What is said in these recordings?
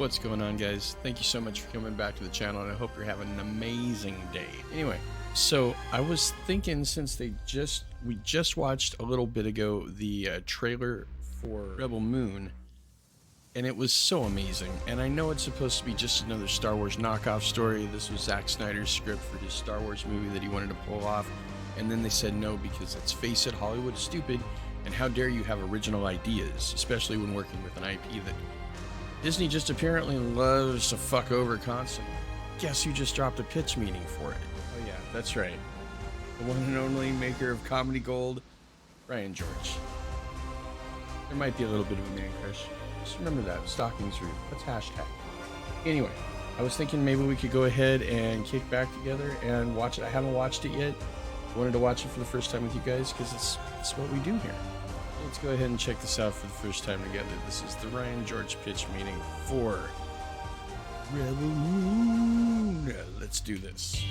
What's going on, guys? Thank you so much for coming back to the channel, and I hope you're having an amazing day. Anyway, so I was thinking, since we just watched a little bit ago the trailer for Rebel Moon, and it was so amazing. And I know it's supposed to be just another Star Wars knockoff story. This was Zack Snyders' script for his Star Wars movie that he wanted to pull off, and then they said no because, let's face it, Hollywood is stupid, and how dare you have original ideas, especially when working with an IP that Disney just apparently loves to fuck over constantly. Guess who just dropped a pitch meeting for it? Oh yeah, that's right. The one and only maker of comedy gold, Ryan George. There might be a little bit of a man crush. Just remember that. Stalking's rude. That's hashtag. Anyway, I was thinking maybe we could go ahead and kick back together and watch it. I haven't watched it yet. I wanted to watch it for the first time with you guys because it's what we do here. Let's go ahead and check this out for the first time together. This is the Ryan George pitch meeting for Rebel Moon. Let's do this.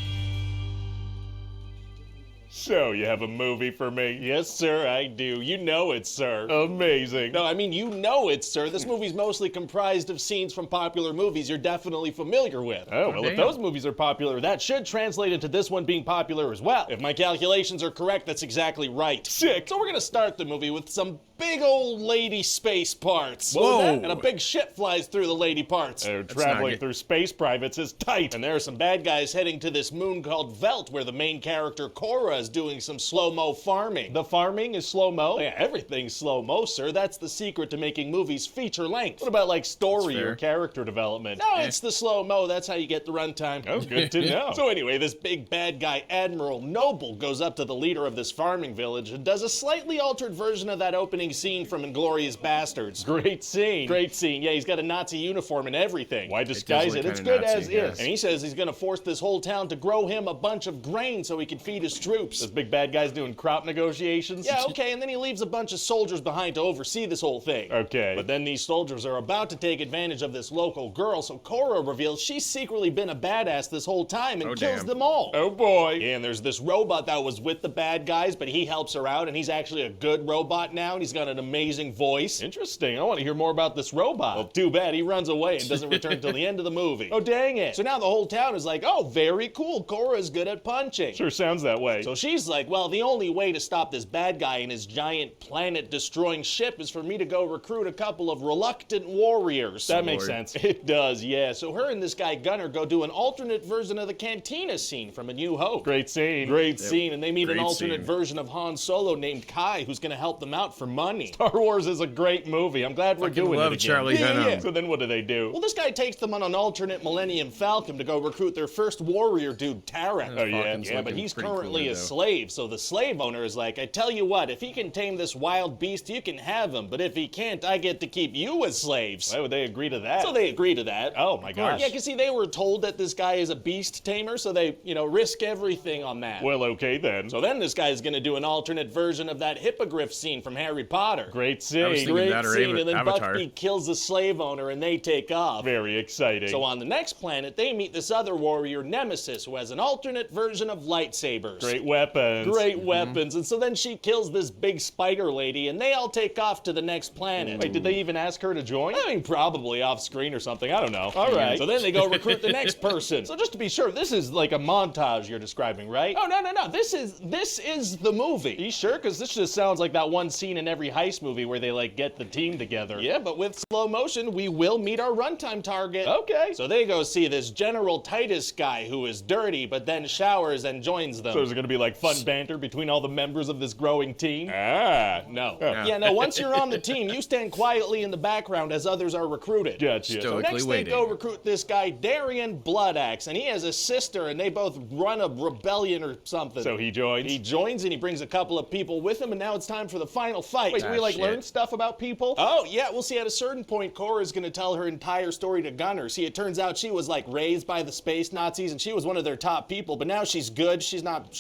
So, you have a movie for me? Yes, sir, I do. You know it, sir. Amazing. No, I mean, you know it, sir. This movie's mostly comprised of scenes from popular movies you're definitely familiar with. Oh, well, if those movies are popular, That should translate into this one being popular as well. If my calculations are correct, that's exactly right. Sick. So we're gonna start the movie with some big old lady space parts. Whoa. And a big ship flies through the lady parts. traveling through space privates is tight. And there are some bad guys heading to this moon called Velt, where the main character, Cora, is doing some slow-mo farming. The farming is slow-mo? Yeah, everything's slow-mo, sir. That's the secret to making movies feature-length. What about, like, story That's fair. or character development? No, it's the slow-mo. That's how you get the runtime. Oh, good to know. So anyway, this big bad guy, Admiral Noble, goes up to the leader of this farming village and does a slightly altered version of that opening scene from Inglourious Bastards. Great scene. Great scene. Yeah, he's got a Nazi uniform and everything. Why disguise look it? It's kinda good Nazi, as I guess. is. And he says he's gonna force this whole town to grow him a bunch of grain so he can feed his troops. This big bad guy's doing crop negotiations? Yeah, okay, and then he leaves a bunch of soldiers behind to oversee this whole thing. Okay. But then these soldiers are about to take advantage of this local girl, so Cora reveals she's secretly been a badass this whole time and Oh, kills damn. them all. Oh boy. Yeah, and there's this robot that was with the bad guys, but he helps her out, and he's actually a good robot now, and he's got an amazing voice. Interesting. I want to hear more about this robot. Well, too bad he runs away and doesn't return until the end of the movie. Oh, dang it. So now the whole town is like, oh, very cool, Cora's good at punching. Sure sounds that way. So she's like, well, the only way to stop this bad guy and his giant planet-destroying ship is for me to go recruit a couple of reluctant warriors. That makes Lord. sense. It does, yeah. So her and this guy Gunner go do an alternate version of the cantina scene from A New Hope. Great scene. Great scene, and they meet an Great alternate scene. version of Han Solo named Kai, who's gonna help them out for money. Star Wars is a great movie. I'm glad we're Fucking doing love it again. Charlie Hunnam. So then what do? Well, this guy takes them on an alternate Millennium Falcon to go recruit their first warrior dude, Tarek. Oh, yeah? Falcon's Yeah, but looking he's pretty currently cooler, a though. slave, so the slave owner is like, I tell you what, if he can tame this wild beast, you can have him, but if he can't, I get to keep you as slaves. Why would they agree to that? So they agree to that. Oh my gosh. Yeah, because see, they were told that this guy is a beast tamer, so they, risk everything on that. Well, okay then. So then this guy's gonna do an alternate version of that hippogriff scene from Harry Potter. Great I was scene. thinking Great that or scene, and then Avatar. Buffy kills the slave owner and they take off. Very exciting. So on the next planet, they meet this other warrior, Nemesis, who has an alternate version of lightsabers. Great weapons. Great weapons. And so then she kills this big spider lady, and they all take off to the next planet. Wait, did they even ask her to join? I mean, probably off screen or something. I don't know. All right. So then they go recruit the next person. So just to be sure, this is like a montage you're describing, right? Oh, no. This is the movie. Are you sure? Because this just sounds like that one scene in every heist movie where they like get the team together. Yeah, but with slow motion, we will meet our runtime target. Okay. So they go see this General Titus guy who is dirty, but then showers and joins them. So is it going to be like fun banter between all the members of this growing team? No. Yeah, no, once you're on the team, you stand quietly in the background as others are recruited. Gotcha. Still- So Stoically next waiting. they go recruit this guy, Darian Bloodaxe, and he has a sister, and they both run a rebellion or something. So he joins? He joins, and he brings a couple of people with him, and now it's time for the final fight. Wait, do we like shit. learn stuff about people? Oh, yeah, we'll see at a certain point, Cora's gonna tell her entire story to Gunner. See, it turns out she was like raised by the space Nazis and she was one of their top people, but now she's good. She's not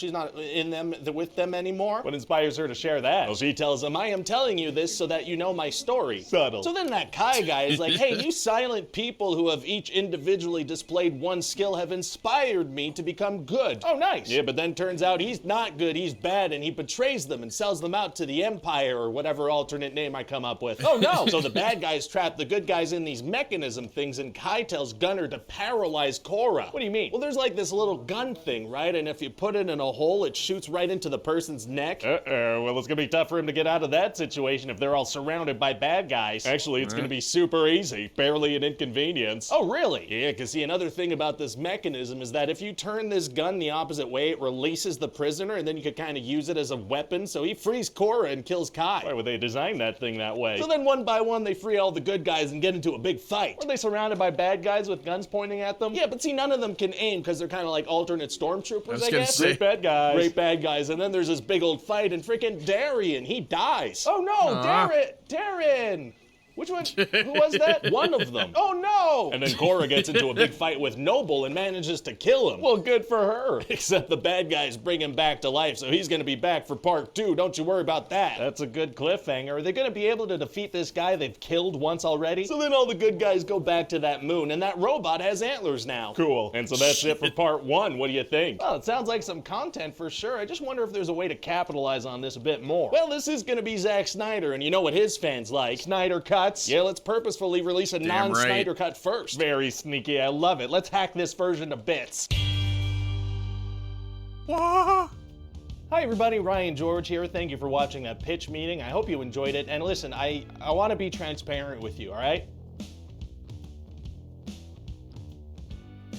with them anymore. What inspires her to share that? Well, she tells him, I am telling you this so that you know my story. Subtle. So then that Kai guy is like, hey, you silent people who have each individually displayed one skill have inspired me to become good. Oh, nice. Yeah, but then turns out he's not good, he's bad, and he betrays them and sells them out to the Empire or whatever alternate name I come up with. Oh, no. So the bad guys trap the good guys in these mechanism things, and Kai tells Gunner to paralyze Korra. What do you mean? Well, there's like this little gun thing, right? And if you put it in a hole, it shoots right into the person's neck. Uh-oh. Well, it's gonna be tough for him to get out of that situation if they're all surrounded by bad guys. Actually, it's gonna be super easy. Barely an inconvenience. Oh, really? Yeah, because see, another thing about this mechanism is that if you turn this gun the opposite way, it releases the prisoner, and then you could kind of use it as a weapon. So he frees Korra and kills Kai. Why would they design that thing that way? So then one by one, they free all the good guys and get into a big fight. Were they surrounded by bad guys with guns pointing at them? Yeah, but see, none of them can aim because they're kind of like alternate stormtroopers, I gonna guess. say- Great bad guys. Great bad guys. And then there's this big old fight, and freaking Darien, he dies. Oh no, Aw. Darren! Which one? Who was that? One of them. Oh no! And then Korra gets into a big fight with Noble and manages to kill him. Well, good for her. Except the bad guys bring him back to life, so he's gonna be back for part 2. Don't you worry about that. That's a good cliffhanger. Are they gonna be able to defeat this guy they've killed once already? So then all the good guys go back to that moon, and that robot has antlers now. Cool. And so that's it for part 1. What do you think? Well, it sounds like some content for sure. I just wonder if there's a way to capitalize on this a bit more. Well, this is gonna be Zack Snyder, and you know what his fans like. Snyder cuts? Yeah, let's purposefully release a Damn non-Snyder right. cut first. Very sneaky. I love it. Let's hack this version to bits. Wah! Hi everybody, Ryan George here. Thank you for watching that pitch meeting. I hope you enjoyed it. And listen, I want to be transparent with you, all right?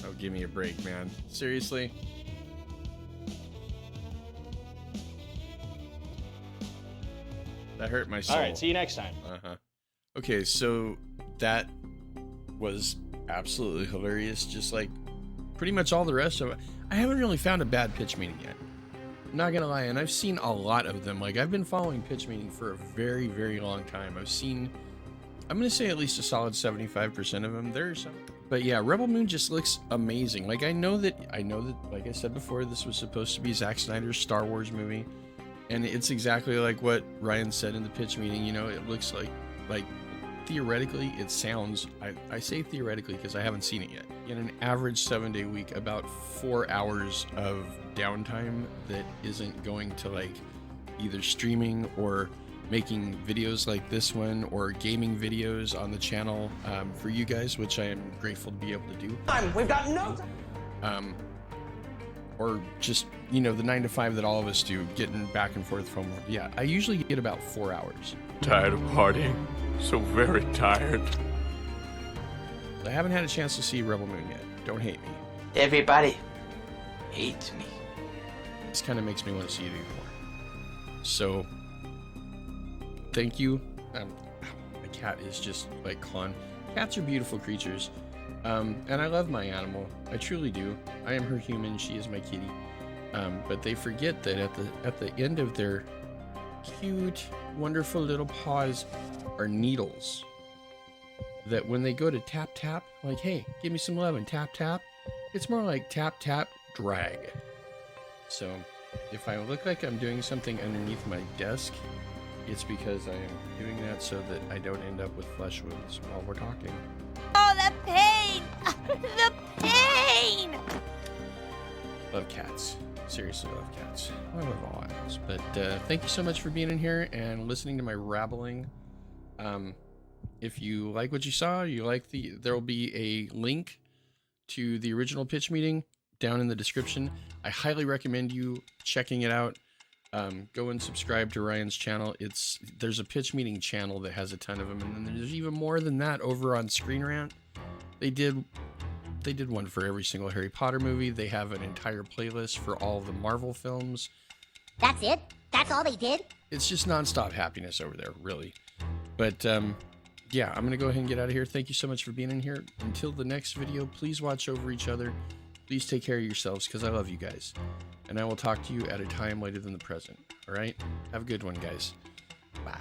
Oh, give me a break, man. Seriously? That hurt my soul. All right, see you next time. Uh-huh. Okay, so that was absolutely hilarious, just like pretty much all the rest of it. I haven't really found a bad pitch meeting yet. I'm not gonna lie, and I've seen a lot of them. Like, I've been following pitch meeting for a very, very long time. I've seen, I'm gonna say at least a solid 75% of them. There's some, but yeah, Rebel Moon just looks amazing. Like, I know that, like I said before, this was supposed to be Zack Snyder's Star Wars movie, and it's exactly like what Ryan said in the pitch meeting. You know, it looks like theoretically, it sounds, I say theoretically because I haven't seen it yet. In an average 7-day week, about 4 hours of downtime that isn't going to like either streaming or making videos like this one or gaming videos on the channel for you guys, which I am grateful to be able to do. We've got no time. Or just, you know, the 9 to 5 that all of us do, getting back and forth from, yeah, I usually get about 4 hours. Tired of partying. So very tired. I haven't had a chance to see Rebel Moon yet. Don't hate me. Everybody hates me. This kind of makes me want to see it even more. So, thank you. My cat is just like clawing. Cats are beautiful creatures. And I love my animal. I truly do. I am her human. She is my kitty. But they forget that at the end of their cute, wonderful little paws are needles. That when they go to tap tap, like, hey, give me some love and tap tap, it's more like tap tap drag. So if I look like I'm doing something underneath my desk, it's because I am doing that so that I don't end up with flesh wounds while we're talking. Oh, the pain! The pain! Love cats. Seriously love cats. I love all animals. But thank you so much for being in here and listening to my rabbling. If you like what you saw, there will be a link to the original pitch meeting down in the description. I highly recommend you checking it out. Go and subscribe to Ryan's channel. There's a pitch meeting channel that has a ton of them, and then there's even more than that over on Screen Rant. They did one for every single Harry Potter movie. They have an entire playlist for all of the Marvel films. That's it? That's all they did? It's just nonstop happiness over there, really. But yeah, I'm gonna go ahead and get out of here. Thank you so much for being in here. Until the next video, please watch over each other. Please take care of yourselves, because I love you guys. And I will talk to you at a time later than the present. All right? Have a good one, guys. Bye.